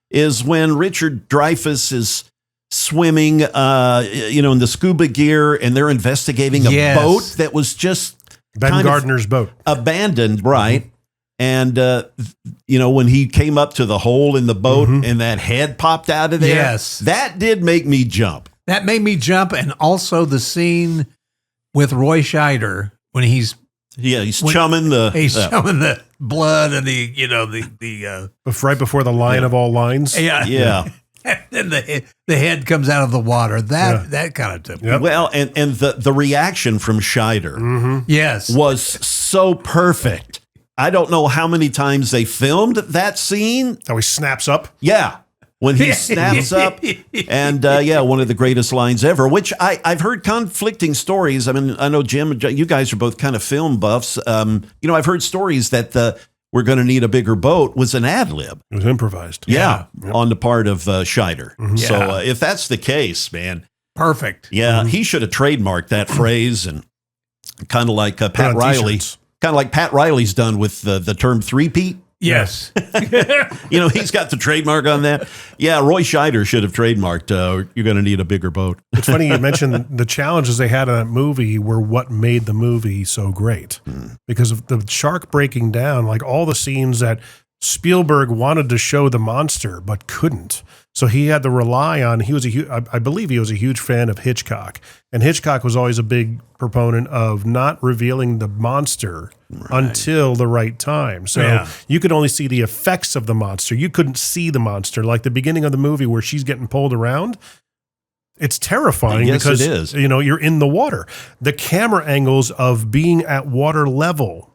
is when Richard Dreyfuss is swimming, in the scuba gear, and they're investigating a boat that was just Ben Gardner's boat. Abandoned, right? And, when he came up to the hole in the boat and that head popped out of there, that did make me jump. That made me jump. And also the scene with Roy Scheider when he's chumming chumming the blood and the right before the line of all lines. Yeah. And then the head comes out of the water. That kind of took me. Well, and the reaction from Scheider was so perfect. I don't know how many times they filmed that scene. How he snaps up. Yeah. When he snaps up. And one of the greatest lines ever, which I've heard conflicting stories. I mean, I know, Jim, you guys are both kind of film buffs. I've heard stories that "we're going to need a bigger boat" was an ad lib. It was improvised. On the part of Scheider. So if that's the case, man. Perfect. Yeah, he should have trademarked that phrase, and kind of like Pat Riley. Kind of like Pat Riley's done with the term three-peat. Yes. He's got the trademark on that. Yeah, Roy Scheider should have trademarked, "you're going to need a bigger boat." It's funny you mentioned the challenges they had in that movie were what made the movie so great. Because of the shark breaking down, like all the scenes that Spielberg wanted to show the monster but couldn't. So he had to rely on, I believe he was a huge fan of Hitchcock. And Hitchcock was always a big proponent of not revealing the monster until the right time. So you could only see the effects of the monster. You couldn't see the monster. Like the beginning of the movie where she's getting pulled around, it's terrifying because it is. You're in the water. The camera angles of being at water level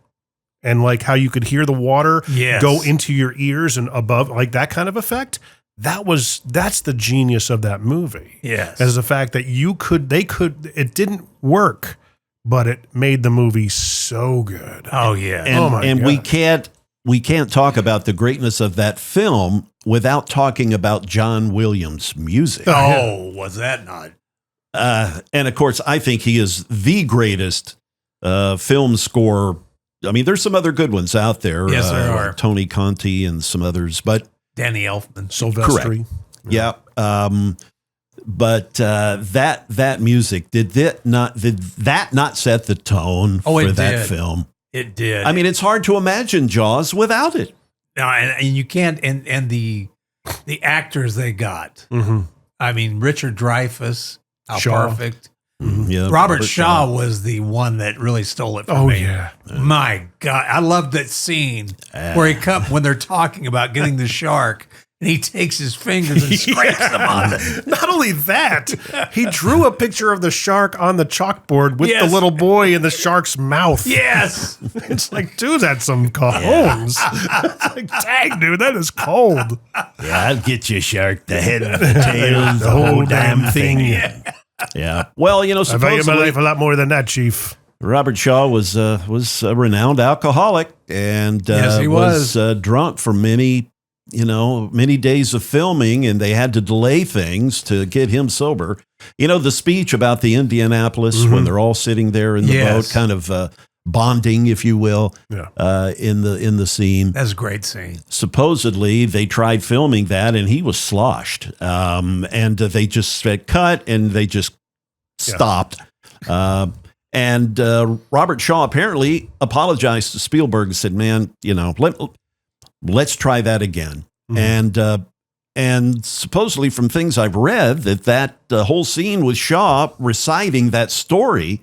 and like how you could hear the water go into your ears and above, like that kind of effect. That's the genius of that movie. Yes. As the fact that it didn't work, but it made the movie so good. Oh yeah. And God. we can't talk about the greatness of that film without talking about John Williams' music. Oh, was that not? And of course, I think he is the greatest film score. I mean, there's some other good ones out there. Yes, there are. Like Tony Conti and some others, but Danny Elfman. Silvestri. yeah. But that music did that not set the tone Oh, it for that did. film? It did. I mean, it's hard to imagine Jaws without it. No, and you can't. And the actors they got. Mm-hmm. I mean, Richard Dreyfuss, how Shaw. perfect. Yeah, Robert Shaw was the one that really stole it from Oh, me. yeah. My God, I love that scene where when they're talking about getting the shark, and he takes his fingers and scrapes them on it. Not only that, he drew a picture of the shark on the chalkboard with Yes. the little boy in the shark's mouth. Yes. It's like, dude, that's some cojones. It's like, dang, dude, that is cold. Yeah, I'll get you, shark. The head and the tail, The whole damn thing. Yeah. Well, you know, I value my supposedly life a lot more than that, Chief. Robert Shaw was a renowned alcoholic and Yes, he was. drunk for many days of filming, and they had to delay things to get him sober. You know, the speech about the Indianapolis when they're all sitting there in the Yes. boat, kind of bonding, if you will, Yeah. in the scene. That's a great scene. Supposedly, they tried filming that, and he was sloshed. And they just said cut, and they just stopped. And Robert Shaw apparently apologized to Spielberg and said, "Man, you know, let's try that again." And supposedly, from things I've read, that whole scene with Shaw reciting that story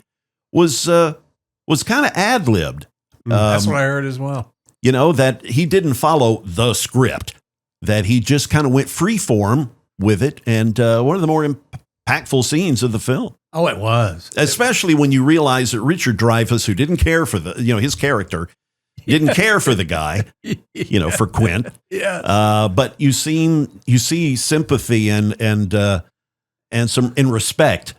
was kind of ad-libbed. That's what I heard as well. You know, that he didn't follow the script, that he just kind of went free form with it. And one of the more impactful scenes of the film, Oh, it was. especially when you realize that Richard Dreyfuss, who didn't care for his character, didn't care for the guy, for Quint. Yeah. But you see sympathy and some respect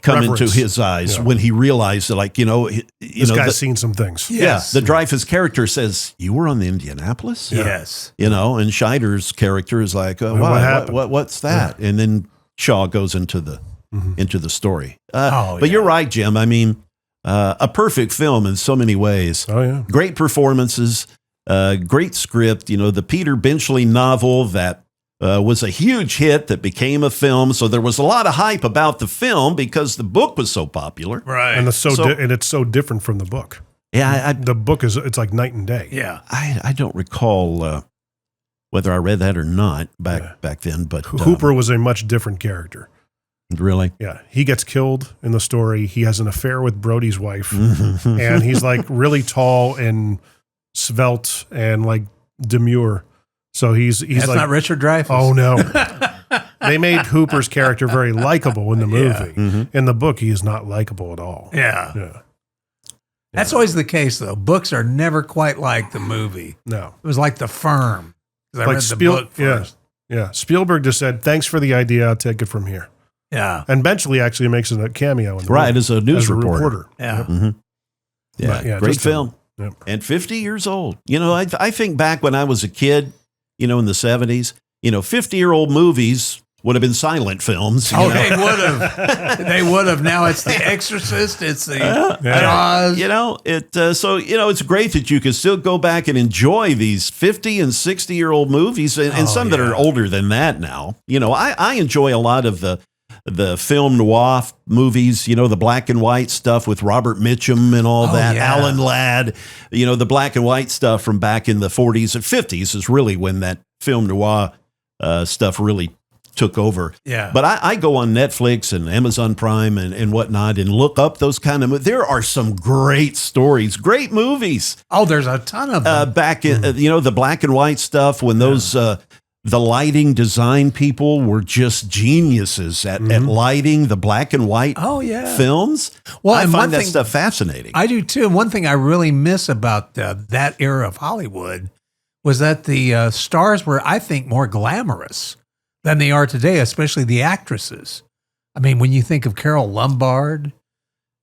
come Reverence. into his eyes when he realized that, like, This guy's seen some things. Yes. the Dreyfuss character says, "You were on the Indianapolis?" Yes. And Scheider's character is like, what "Why? happened?" What's that?" And then Shaw goes into the story. But yeah. you're right, Jim. I mean, a perfect film in so many ways. Oh, yeah. Great performances, great script. The Peter Benchley novel that was a huge hit that became a film. So there was a lot of hype about the film because the book was so popular. Right. And it's so different from the book. Yeah, The book it's like night and day. yeah. I don't recall whether I read that or not back then, but Hooper was a much different character. really, Yeah, he gets killed in the story. He has an affair with Brody's wife, and he's like really tall and svelte and like demure. So he's That's like, not Richard Dreyfuss. oh no. They made Hooper's character very likable in the movie. In the book, he is not likable at all. Yeah. Yeah, That's always the case, though. Books are never quite like the movie. no. It was like The Firm. 'Cause I read the book first. Yeah. Spielberg just said, "Thanks for the idea. I'll take it from here." Yeah. And Benchley actually makes a cameo in the right, movie as a news reporter. Yeah. Yeah, But, yeah, great just film. Yep. And 50 years old. I think back when I was a kid, in the 70s, 50-year-old movies would have been silent films. Oh, they would have. They would have. Now it's The Exorcist. It's the Jaws. It's great that you can still go back and enjoy these 50 and 60-year-old movies and some that are older than that now. I enjoy a lot of the film noir movies, the black and white stuff with Robert Mitchum and all that, yeah. Alan Ladd, the black and white stuff from back in the 40s and 50s is really when that film noir stuff really took over. Yeah. But I go on Netflix and Amazon Prime and whatnot and look up those kind of movies. There are some great stories, great movies. Oh, there's a ton of them. Back in, the black and white stuff when those, the lighting design people were just geniuses at lighting the black and white films. Well, I and find one that thing- stuff fascinating. I do too. And one thing I really miss about that era of Hollywood was that the stars were, I think, more glamorous than they are today, especially the actresses. I mean, when you think of Carol Lombard,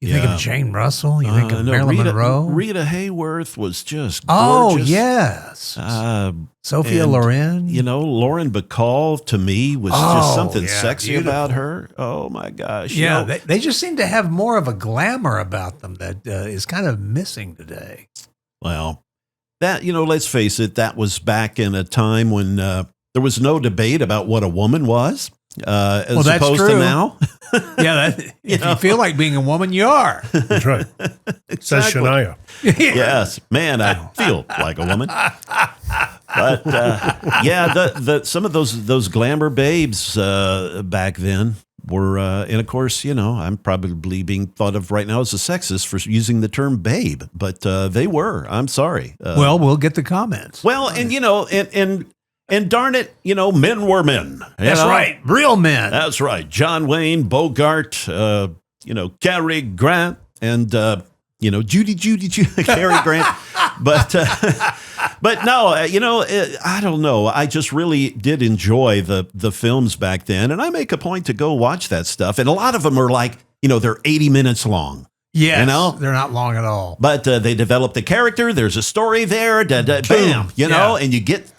you think of Jane Russell, you think of Marilyn Monroe. Rita Hayworth was just Oh, gorgeous. yes. Sophia And, Loren. You know, Lauren Bacall to me was just something yeah, sexy beautiful. about her. Oh my gosh. Yeah, You know, they just seem to have more of a glamour about them that is kind of missing today. well, that, you know, let's face it, that was back in a time when there was no debate about what a woman was, as that's opposed to true. now. Yeah, if you feel like being a woman, you are. That's right. Says Exactly. Shania. Yes, man, I feel like a woman. But yeah, some of those glamour babes back then were, and of course, you know, I'm probably being thought of right now as a sexist for using the term babe, but they were. I'm sorry. Well, we'll get the comments. Well, and you know, and darn it, you know, men were men. That's right, real men. That's right. John Wayne, Bogart, you know, Cary Grant, and you know, Judy, Cary Grant. But no, you know, I don't know. I just really did enjoy the films back then, and I make a point to go watch that stuff. And a lot of them are like, you know, they're 80 minutes long. Yes, you know? they're not long at all. But they develop the character. There's a story there. Bam, you know, and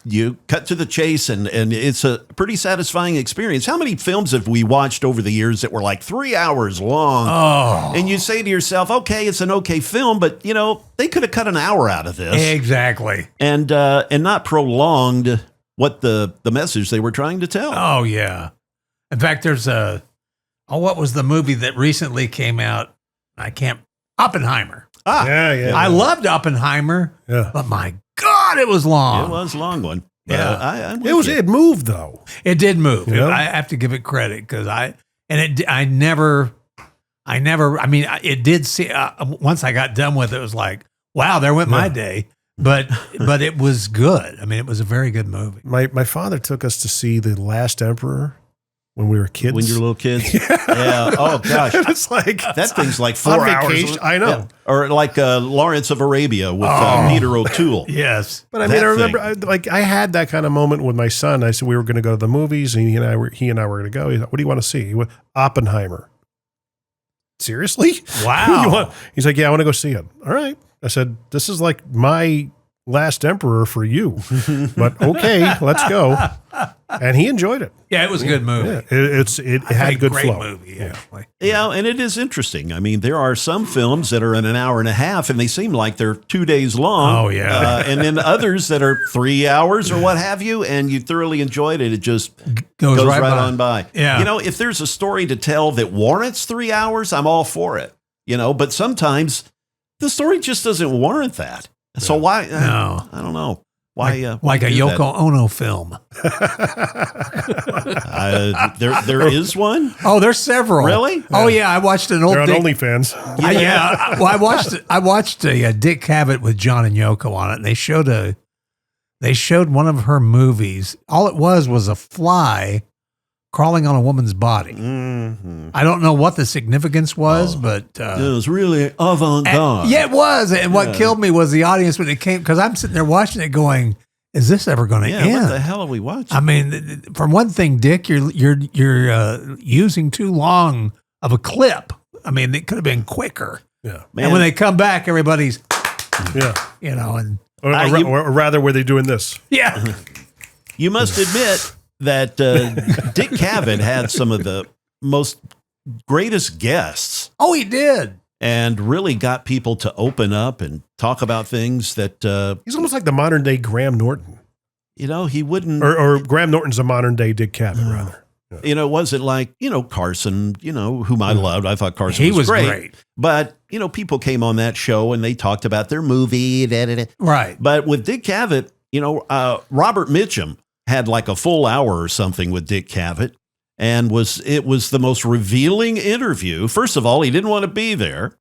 you cut to the chase, and it's a pretty satisfying experience. How many films have we watched over the years that were like 3 hours long? Oh, And you say to yourself, okay, it's an okay film, but you know, they could have cut an hour out of this exactly. and not prolonged what the message they were trying to tell. Oh, yeah. In fact, there's what was the movie that recently came out? Oppenheimer. Yeah. I loved Oppenheimer, Yeah. but my God, it was long. It was a long one. Yeah. I'm with you. It moved though. It did move. Yeah. I have to give it credit because I never, I mean, it did see, once I got done with it, it was like, wow, there went my day. But it was good. I mean, it was a very good movie. My father took us to see The Last Emperor when we were kids. When you're little kids. Yeah. Oh gosh. It's like That thing's like 4 on hours. vacation. I know. Yeah. Or like Lawrence of Arabia with Peter O'Toole. Yes. But I mean, That I remember, I had that kind of moment with my son. I said we were going to go to the movies, and he and I were going to go. He said, "What do you want to see?" He went, Oppenheimer. Seriously? Wow. He's like, "Yeah, I want to go see it." All right. I said, "This is like my Last Emperor for you," but okay, let's go. And he enjoyed it. Yeah, it was a good movie. Yeah, it had A good great flow. movie, actually. Yeah, and it is interesting. I mean, there are some films that are in an hour and a half, and they seem like they're 2 days long. Oh, yeah. And then others that are 3 hours or what have you, and you thoroughly enjoyed it. It just Goes right by. on by. Yeah. You know, if there's a story to tell that warrants 3 hours, I'm all for it. You know, but sometimes the story just doesn't warrant that. So why? No. I don't know. Why? Like a do that? Yoko Ono film. There is one. Oh, there's several. Really? Oh, yeah. I watched an old They're on Dick. OnlyFans. Well, I watched a Dick Cavett with John and Yoko on it, and they showed one of her movies. All it was a fly crawling on a woman's body. Mm-hmm. I don't know what the significance was, but It was really avant-garde. yeah, it was. And what killed me was the audience when it came, because I'm sitting there watching it, going, "Is this ever going to Yeah, end?" what the hell are we watching? I mean, for one thing, Dick, you're using too long of a clip. I mean, it could have been quicker. Yeah. And when they come back, everybody's, Yeah. and Or rather, were they doing this? yeah. You must admit that Dick Cavett had some of the most greatest guests Oh, he did. and really got people to open up and talk about things that, He's almost like the modern day Graham Norton. you know, he wouldn't, Or Graham Norton's a modern day Dick Cavett, rather. you know, it wasn't like, you know, Carson, you know, whom I loved. I thought Carson He was was great. great. But, you know, people came on that show and they talked about their movie. Right. But with Dick Cavett, you know, Robert Mitchum had like a full hour or something with Dick Cavett, and it was the most revealing interview. First of all, he didn't want to be there.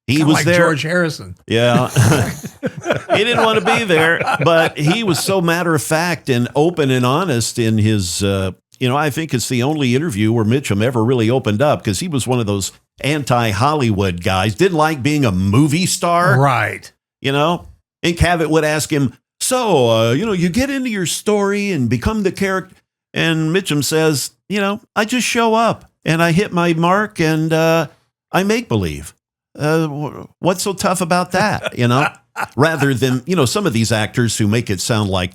He Kinda was like there. George Harrison. Yeah. He didn't want to be there, but he was so matter of fact and open and honest in his, you know, I think it's the only interview where Mitchum ever really opened up, because he was one of those anti-Hollywood guys, didn't like being a movie star, Right. you know, and Cavett would ask him, "So, you know, you get into your story and become the character." And Mitchum says, "You know, I just show up and I hit my mark and I make believe. What's so tough about that?" You know, rather than, you know, some of these actors who make it sound like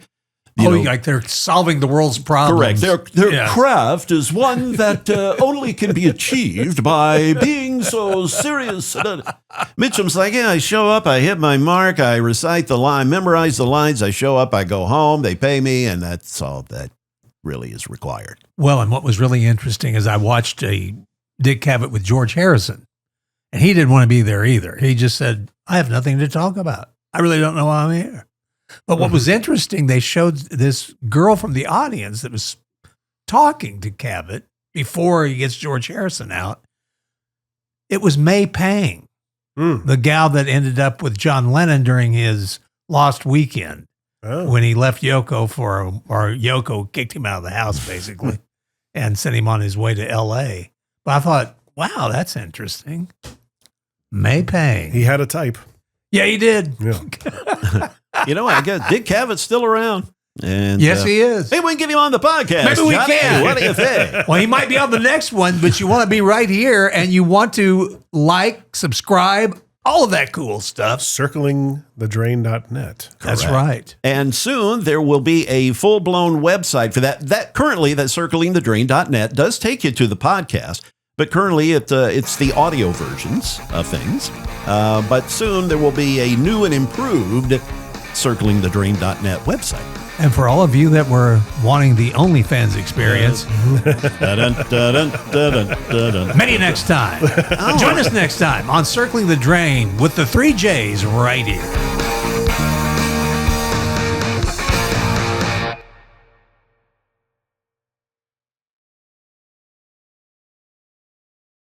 Like they're solving the world's problems. Correct. Their craft is one that only can be achieved by being so serious. Mitchum's like, I show up, I hit my mark, I recite the line, memorize the lines, I show up, I go home, they pay me, and that's all that really is required. Well, and what was really interesting is I watched a Dick Cavett with George Harrison, and he didn't want to be there either. He just said, I have nothing to talk about. I really don't know why I'm here. But what was interesting, they showed this girl from the audience that was talking to Cavett before he gets George Harrison out. It was May Pang, the gal that ended up with John Lennon during his Lost Weekend when he left Yoko or Yoko kicked him out of the house, basically, and sent him on his way to L.A. But I thought, wow, that's interesting. May Pang. He had a type. Yeah, he did. Yeah. I guess Dick Cavett's still around. And yes, he is. Maybe we can get him on the podcast. Maybe we Johnny. can. What do you think? Well, he might be on the next one, but you want to be right here and you want to like, subscribe, all of that cool stuff. CirclingTheDrain.net. That's right. And soon there will be a full-blown website for that. That CirclingTheDrain.net does take you to the podcast. But currently, it's the audio versions of things. But soon there will be a new and improved CirclingTheDrain.net website. And for all of you that were wanting the OnlyFans experience, maybe next time. Join us next time on Circling the Drain with the 3 J's right here.